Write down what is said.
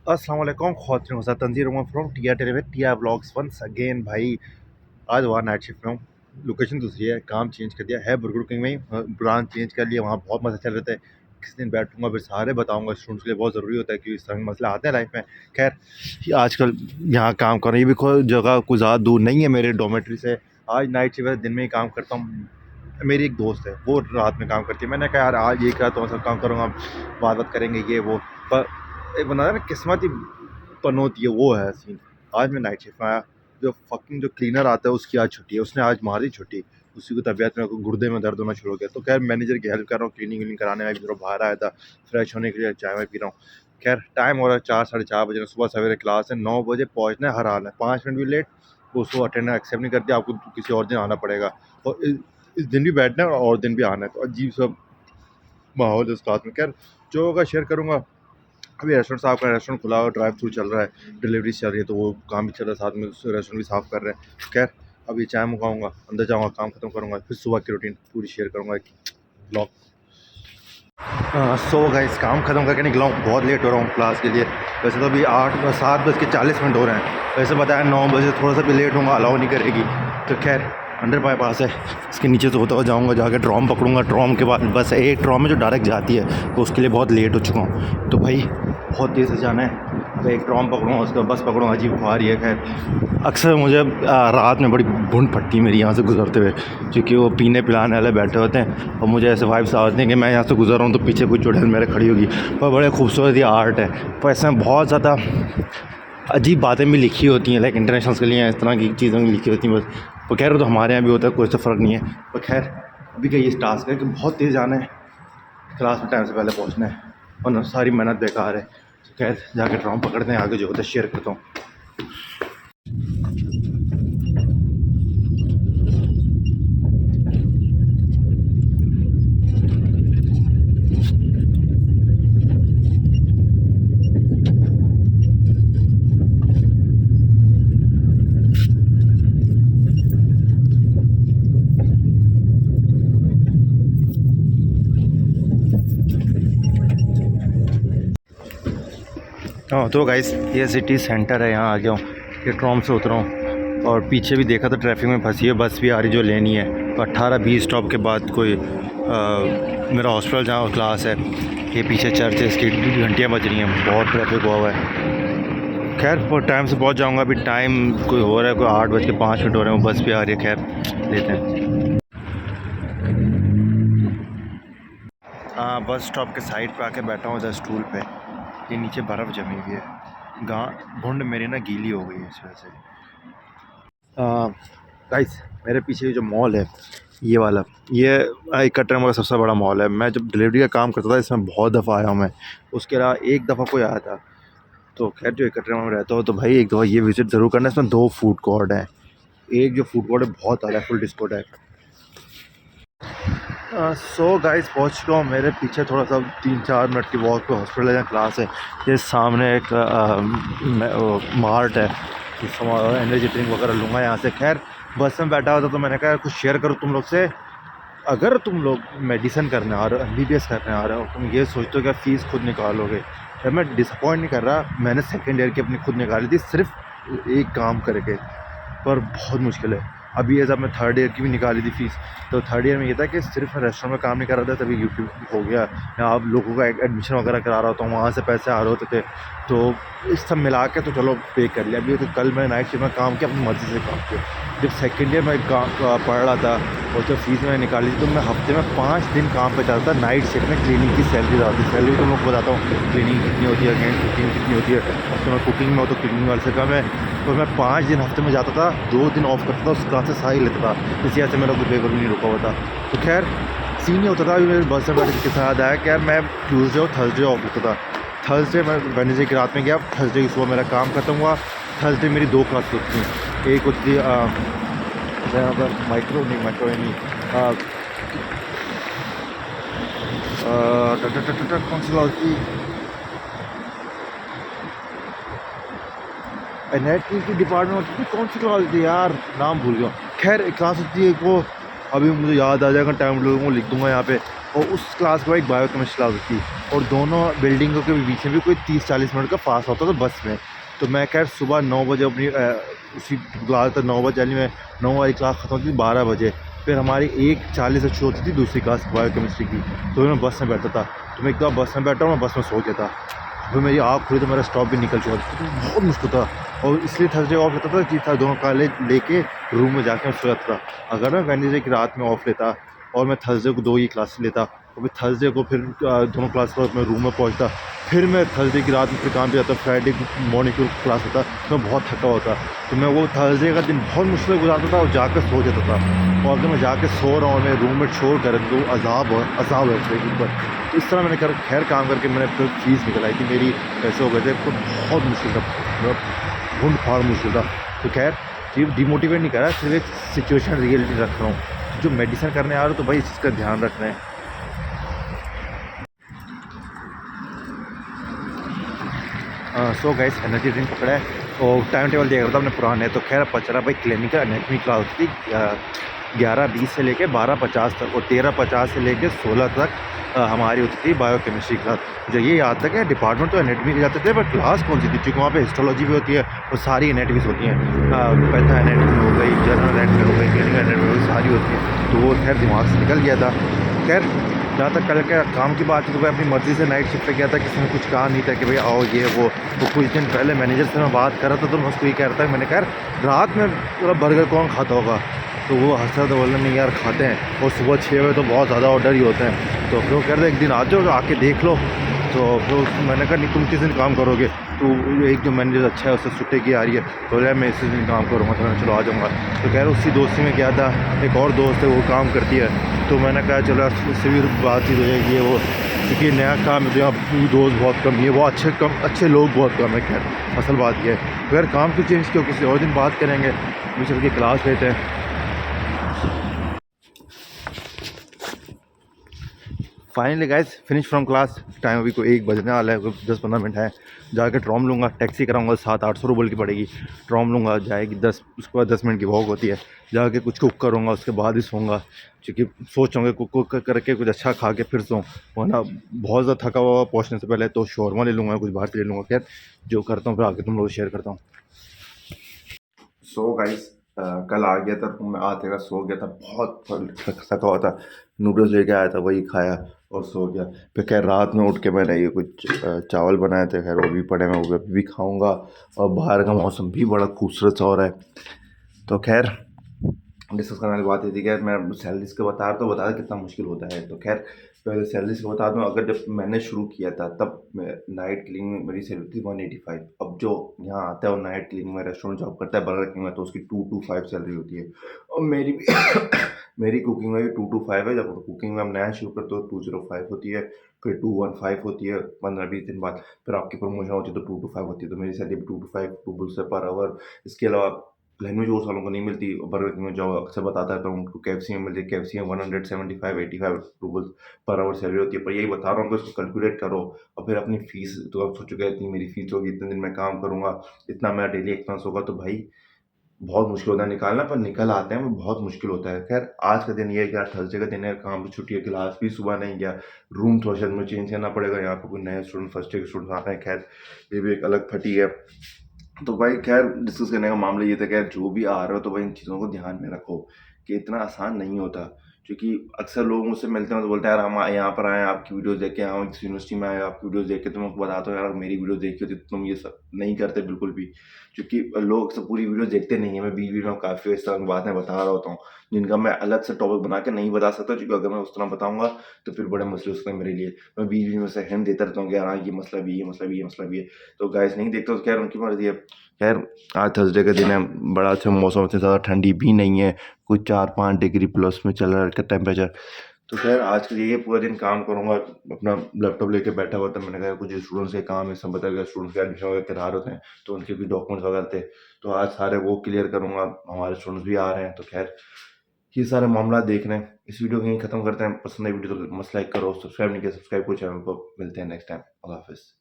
अस्सलाम वालेकुम ख़वातीन हज़रात, तंज़ीर उमर फ्रॉम टिया टेलीवे टिया व्लॉग्स वंस अगेन। भाई आज वहाँ नाइट शिफ्ट में हूँ, लोकेशन दूसरी है, काम चेंज कर दिया है, बुर्गर किंग में ही ब्रांच चेंज कर लिया। वहाँ बहुत मज़े चल रहे थे। किसी दिन बैठूंगा फिर सारे बताऊंगा, स्टूडेंट्स के लिए बहुत ज़रूरी होता है क्योंकि इस तरह के मसले आते हैं लाइफ में। खैर, ये आजकल यहाँ काम कर रही है भी कोई जगह कुछ ज़्यादा दूर नहीं है मेरे डोमेट्री से। आज नाइट शिफ्ट है, दिन में ही काम करता हूँ। मेरी एक दोस्त है वो रात में काम करती है। मैंने कहा यार आज एक रात तो सब काम करूँगा, बात बात करेंगे ये वो। पर एक बंदा है ना, किस्मत ही पनौती है, वो है सीन। आज मैं नाइट शिफ्ट में आया, जो फकिंग जो क्लीनर आता है उसकी आज छुट्टी है, उसने आज मार दी छुट्टी। उसी को तबीयत में गुर्दे में दर्द होना शुरू हो गया। तो खैर मैनेजर की हेल्प कर रहा हूँ, क्लीनिंग व्लिनिंग कराने में। भी बाहर आया था फ्रेश होने के लिए, चाय वाय पी रहा हूँ। खैर टाइम हो रहा है 4 साढ़े 4 बजे, सुबह सवेरे क्लास है, 9 बजे पहुँचना है, हर हाल है। 5 मिनट भी लेट तो उसको अटेंडेंस एक्सेप्ट नहीं करती, आपको किसी और दिन आना पड़ेगा। और इस दिन भी बैठना है और दिन भी आना है, तो अजीब सा माहौल है उस क्लास में। खैर जो होगा शेयर करूँगा। अभी रेस्टोरेंट साफ कर, रेस्टोरेंट खुला और ड्राइव थ्रू चल रहा है, डिलीवरी चल रही है, तो वो काम भी चल रहा है साथ में, रेस्टोरेंट भी साफ कर रहे हैं। खैर अभी चाय मंगाऊंगा, अंदर जाऊंगा, काम खत्म करूंगा, फिर सुबह की रूटीन पूरी शेयर करूंगा एक ब्लॉग। सो गाइस, काम खत्म करके निकला हूँ, बहुत लेट हो रहा हूँ क्लास के लिए। वैसे तो अभी 7:40 हो रहे हैं, वैसे बताया 9 बजे थोड़ा सा भी लेट होगा अलाउ नहीं करेगी। तो खैर अंडर बाई पास है, इसके नीचे से होता हुआ जाऊँगा, जाके ट्रॉम पकड़ूंगा। ट्रॉम के बाद बस एक ट्रॉम है जो डायरेक्ट जाती है, तो उसके लिए बहुत लेट हो चुका हूँ। तो भाई बहुत तेज़ से जाना है, तो एक ट्रॉम पकड़ूँगा, उसके बाद बस पकड़ूँगा। अजीब ख्वार है। खैर अक्सर मुझे रात में बड़ी भून पड़ती है मेरी यहाँ से गुजरते हुए, क्योंकि वो पीने पिलाने वाले बैठे होते हैं और मुझे ऐसे वाइब्स आते हैं कि मैं यहाँ से गुजर रहा हूँ तो पीछे कुछ चुड़ैल मेरे खड़ी होगी। पर बड़े खूबसूरत ये आर्ट है, पर इसमें बहुत ज़्यादा अजीब बातें भी लिखी होती हैं, लाइक इंटरनेशनल्स के लिए इस तरह की चीज़ें भी लिखी होती हैं बस। तो खैर तो हमारे यहाँ भी होता है, कोई सा फ़र्क नहीं है। पर खैर अभी का ये टास्क है कि बहुत तेज़ जाना है, क्लास में टाइम से पहले पहुँचना है, वरना सारी मेहनत बेकार है। तो खैर जाके ट्रॉम पकड़ते हैं, आगे जो होता है शेयर करता हूँ। हाँ तो गाइस, ये सिटी सेंटर है, यहाँ आ गया हूँ। ये ट्रॉम से उतरा हूँ और पीछे भी देखा तो ट्रैफिक में फंसी है, बस भी आ रही जो लेनी है। 18-20 स्टॉप के बाद कोई मेरा हॉस्पिटल जहाँ क्लास है, ये पीछे चर्च है, इसकी घंटियाँ बज रही हैं, बहुत ट्रैफिक हुआ हुआ है। खैर बहुत टाइम से पहुँच जाऊँगा। अभी टाइम कोई हो रहा है, कोई 8:05 हो रहे हैं, बस भी आ रही है। खैर लेते हैं। हाँ बस स्टॉप के साइड पे आके बैठा हूँ इधर स्टूल पे। ये नीचे बर्फ़ जमी हुई है, घुंड मेरी ना गीली हो गई है इस वजह से। गाइस मेरे पीछे जो मॉल है, ये वाला, ये कटरा में सबसे बड़ा मॉल है। मैं जब डिलीवरी का काम करता था इसमें बहुत दफ़ा आया हूँ मैं, उसके अलावा एक दफ़ा कोई आया था। तो खैर जो कटरा में रहता हो तो भाई एक दफ़ा ये विज़िट ज़रूर करना। इसमें 2 फूड कोर्ट हैं, एक जो फूड कोर्ट है बहुत ज़्यादा फुल डिस्को है। सो गाइस पहुँच चुका हूँ। मेरे पीछे थोड़ा सा 3-4 मिनट की वॉक पे हॉस्पिटल है जहाँ क्लास है। ये सामने एक मार्ट है, एनर्जी ड्रिंक वगैरह लूँगा यहाँ से। खैर बस में बैठा हुआ था तो मैंने कहा कुछ शेयर करूँ तुम लोग से। अगर तुम लोग मेडिसिन करने आ रहे हो, MBBS करने आ रहे हो, तुम ये सोचते हो कि फ़ीस खुद निकालोगे, यार मैं डिसअपॉइंट नहीं कर रहा। मैंने सेकेंड ईयर की अपनी खुद निकाली थी सिर्फ एक काम करके, पर बहुत मुश्किल है। अभी जब मैं थर्ड ईयर की भी निकाली थी फ़ीस, तो थर्ड ईयर में ये था कि सिर्फ मैं रेस्टोरेंट में काम नहीं कर रहा था, तभी यूट्यूब हो गया, या आप लोगों का एडमिशन वगैरह करा रहा होता हूँ, वहाँ से पैसे आ रहे होते थे। तो इस सब मिला के तो चलो पे कर लिया। अभी तो कल मैं नाइट शिफ्ट में काम किया, अपनी मर्ज़ी से काम किया। जब सेकेंड ईयर में काम पढ़ रहा था और जब फीस मैंने निकाली थी, तो मैं हफ्ते में 5 दिन काम पे जाता था। नाइट शिफ्ट में क्लीनिंग की सैलरी ज़्यादा थी। सैलरी तुम लोग को बताता हूँ, क्लीनिंग कितनी होती है, अगेन कुकिंग कितनी होती है। अब तो मैं कुकिंग में हो तो क्लीनिंग वाले से कम है। तो मैं 5 दिन हफ्ते में जाता था, 2 दिन ऑफ करता था, उस क्लासेस सारी लेता था, इसी वजह से मेरा कोई पेपर भी नहीं रुका हुआ था। तो खैर सीन ये होता था। अभी मेरे बस में बैठ के साथ आया कि मैं ट्यूसडे और थर्सडे ऑफ लेता था। थर्सडे मैं वेडनेसडे की रात में गया, थर्सडे की सुबह मेरा काम खत्म हुआ। थर्सडे मेरी 2 क्लास होती थी, एक होती थी माइक्रो नहीं कौन सी क्लास थी, नेट की डिपार्टमेंट होती थी, कौन सी क्लास थी यार, नाम भूल गया। खैर एक क्लास होती है, एक वो अभी मुझे याद आ जाएगा, टाइम लोगों को लिख दूंगा यहाँ पे। और उस क्लास के बाद एक बायोकेमिस्ट्री क्लास होती थी, और दोनों बिल्डिंगों के बीच में भी कोई 30-40 मिनट का फासला होता था बस में। तो मैं खैर सुबह 9 बजे अपनी उसी क्लास तक 9 बजे, यानी मैं 9 वाली क्लास ख़त्म होती थी 12 बजे, फिर हमारी 1:40 से शुरू होती थी दूसरी क्लास बायोकेमिस्ट्री की। तो मैं बस में बैठता था, तो मैं एक बार बस में बैठा और मैं बस में सो गया था। फिर मेरी आँख खुली तो मेरा स्टॉप भी निकल चुका था, तो बहुत मुश्किल था। और इसलिए थर्सडे ऑफ लेता था कि था दोनों कॉलेज लेके रूम में जाके मैं सो जाता था। अगर मैं वेडनेसडे की रात में ऑफ लेता और मैं थर्सडे को 2 ही क्लासेस लेता, और फिर थर्सडे को फिर दोनों क्लास के बाद मैं रूम में पहुंचता, फिर मैं थर्सडे की रात में फिर काम पे जाता, फ्राइडे की मॉर्निंग को क्लास होता, तो मैं बहुत थका होता। तो मैं वो थर्सडे का दिन बहुत मुश्किल गुजारता था और जाकर सो जाता था। और अगर मैं जाके सो रहा हूँ और मेरे रूममेट शोर कर रहे थे तो अज़ाब है उसके ऊपर। तो इस तरह मैंने खैर काम करके मैंने फिर फीस निकलाई थी मेरी, पैसे हो गए थे, तो बहुत मुश्किल था, मतलब ढूंढ फाड़ मुश्किल था। तो खैर ये डिमोटिवेट नहीं कर रहा, सिर्फ एक सिचुएशन रियलिटी रख रहा हूँ। जो मेडिसिन करने आ रहे हो तो भाई इस चीज़ का ध्यान रखना है। सो गाइस एनर्जी ड्रिंक पकड़ा है और टाइम टेबल देख रहा था अपने पुराने, तो खैर पता चला भाई क्लिनिकल एनाटमी क्लास होती थी 11:20 से लेके 12:50 तक, और 13:50 से लेके 16 तक हमारी होती थी बायोकेमिस्ट्री क्लास। मुझे ये याद था कि डिपार्टमेंट तो एनाटमी के जाते थे, पर क्लास कौन सी थी, क्योंकि वहाँ पे हिस्टोलॉजी भी होती है और सारी एनाटमीज होती हैं। पैथा एनाटमी हो गई, जनरल एनाटमी हो गई, क्लिनिकल एनाटमी हो गई, सारी होती हैं। तो वो खैर दिमाग से निकल गया था। खैर जहाँ तक कल के काम की बात थी तो मैं अपनी मर्ज़ी से नाइट शिफ्ट पे गया था, किसी ने कुछ कहा नहीं था कि भाई आओ ये वो। तो कुछ दिन पहले मैनेजर से मैं बात कर रहा था, तो मैं उसको ये कह रहा था, मैंने कहा रात में पूरा बर्गर कौन खाता होगा। तो वो हंस रहा था, बोला नहीं यार खाते हैं, और सुबह 6 बजे तो बहुत ज़्यादा ऑर्डर ही होते हैं। तो फिर वो कह रहे थे एक दिन आ जाओ आके देख लो। तो फिर मैंने कहा नहीं तुम किस दिन काम करोगे, तो एक जो मैनेजर अच्छा है उससे छुट्टी की आ रही है, तो यार मैं इसी दिन काम करूँगा। तो मैंने चलो आ जाऊँगा। तो कह रहे उसी दोस्ती में क्या था, एक और दोस्त है वो काम करती है, तो मैंने कहा चलो यार उससे भी बातचीत हो जाएगी ये वो, क्योंकि नया काम है तो यहाँ दोस्त बहुत कम है, वो अच्छे लोग बहुत कम है। खैर असल बात ये है, तो यार काम क्यों चेंज किया, किसी और दिन बात करेंगे, अभी चल के क्लास लेते हैं। Finally guys finish from class, time अभी को 1 बजने वाला है, 10-15 मिनट है। जाकर ट्रॉम लूँगा, टैक्सी कराऊँगा 700-800 रुपये की पड़ेगी। ट्रॉम लूँगा, जाएगी 10, उसके बाद 10 मिनट की वॉक होती है। जाके कुछ कुक करूँगा, उसके बाद ही सोऊंगा, क्योंकि सोच रहा हूँ कुक करके कुछ अच्छा खा के फिर सोऊं, वरना बहुत ज़्यादा थका हुआ पहुँचने से पहले। तो शौरमा ले लूँगा, कुछ बाहर से ले लूँगा। खैर जो करता हूँ फिर आगे तुम लोग शेयर करता हूँ। सो गाइस कल आ गया था, तो मैं आते का सो गया था, बहुत थका हुआ था। नूडल्स लेके आया था, वही खाया और सो गया। फिर खैर रात में उठ के मैंने ये कुछ चावल बनाए थे, खैर वो भी पड़े, मैं वो भी खाऊंगा। और बाहर का मौसम भी बड़ा खूबसूरत सा हो रहा है। तो खैर डिस्कस करने वाली बात ये थी कि मैं सैलरीज का बता रहा कितना मुश्किल होता है। तो खैर पहले सैलरीज का बता दूँ, अगर जब मैंने शुरू किया था तब नाइट क्लीनिंग में मेरी सैलरी थी 185। अब जो यहाँ आता है और नाइट क्लीनिंग में रेस्टोरेंट जॉब करता है बर्गर किंग में, तो उसकी 225 सैलरी होती है। और मेरी भी मेरी कुकिंग में भी 225 है। जब कुकिंग में हम नया शुरू करते हो 205 होती है, फिर 215 होती है 15-20 दिन बाद, फिर आपकी प्रमोशन होती है तो 225 होती है। तो मेरी सैलरी 225 रूपये पर आवर। इसके अलावा लैंग्वेज कोर्स वालों को नहीं मिलती, बर्गर किंग में जो अक्सर बताता है, तो उनको KFC में मिलती है। KFC में 175-85 रूपीज़ पर आवर सैलरी होती है। पर यही बता रहा हूँ कि उसको कैलकुलेट करो, और फिर अपनी फ़ीस, तो आप सोचो कि इतनी मेरी फ़ीस होगी, इतने दिन मैं काम करूँगा, इतना मेरा डेली एक्सपेंस होगा, तो भाई बहुत मुश्किल होता है निकालना, पर निकल आते हैं, वो बहुत मुश्किल होता है। खैर आज का दिन ये है कि आज थर्सडे का दिन है, काम की छुट्टी है, क्लास भी सुबह नहीं गया। रूम थोड़ा सा मुझे चेंज करना पड़ेगा, यहाँ पे कोई नए स्टूडेंट फर्स्ट ईयर के स्टूडेंट आ रहे हैं। खैर ये भी एक अलग फटी है। तो भाई खैर डिस्कस करने का मामला ये था, खैर जो भी आ रहे हो तो भाई इन चीज़ों को ध्यान में रखो कि इतना आसान नहीं होता। क्योंकि अक्सर लोग मुझसे मिलते हैं तो बोलते हैं यार हम यहाँ पर आए आपकी वीडियोस देख के, हम इस यूनिवर्सिटी में आए आपकी वीडियोस देख के। तो मैं उनको बताता हूँ यार मेरी वीडियो देखी होती तो तुम ये सब नहीं करते बिल्कुल भी। क्योंकि लोग सब पूरी वीडियो देखते नहीं है, मैं बीच बीच में काफ़ी इस तरह की बातें बता रहा होता हूँ जिनका मैं अलग से टॉपिक बना के नहीं बता सकता, क्योंकि अगर मैं उस तरह बताऊंगा तो फिर बड़े मसले हो सकते हैं मेरे लिए। मैं बीच बीच में से हिंट देता रहता हूँ कि यार हाँ ये मसला भी, ये मसला भी, ये मसला भी है। तो गाइस नहीं देखते तो खैर उनकी मर्जी है। खैर आज थर्सडे का दिन है, बड़ा अच्छा मौसम, इतनी ज़्यादा ठंडी भी नहीं है, कुछ 4-5 डिग्री प्लस में चल रहा है टेम्परेचर। तो खैर आज के लिए पूरा दिन काम करूँगा, अपना लैपटॉप लेके बैठा हुआ था। मैंने कहा कुछ स्टूडेंट्स के काम है, सब बता गया, स्टूडेंट्स के एडमिशन वगैरह करा रहे होते हैं, तो उनके भी डॉक्यूमेंट्स वगैरह थे, तो आज सारे वो क्लियर करूँगा। हमारे स्टूडेंट्स भी आ रहे हैं, तो खैर ये सारे मामला देख रहे हैं। इस वीडियो को यहीं ख़त्म करते हैं। पसंद है वीडियो तो मस्त लाइक करो, सब्सक्राइब नहीं किया सब्सक्राइब करो चैनल को। मिलते हैं नेक्स्ट टाइम, अल्लाह हाफिज़।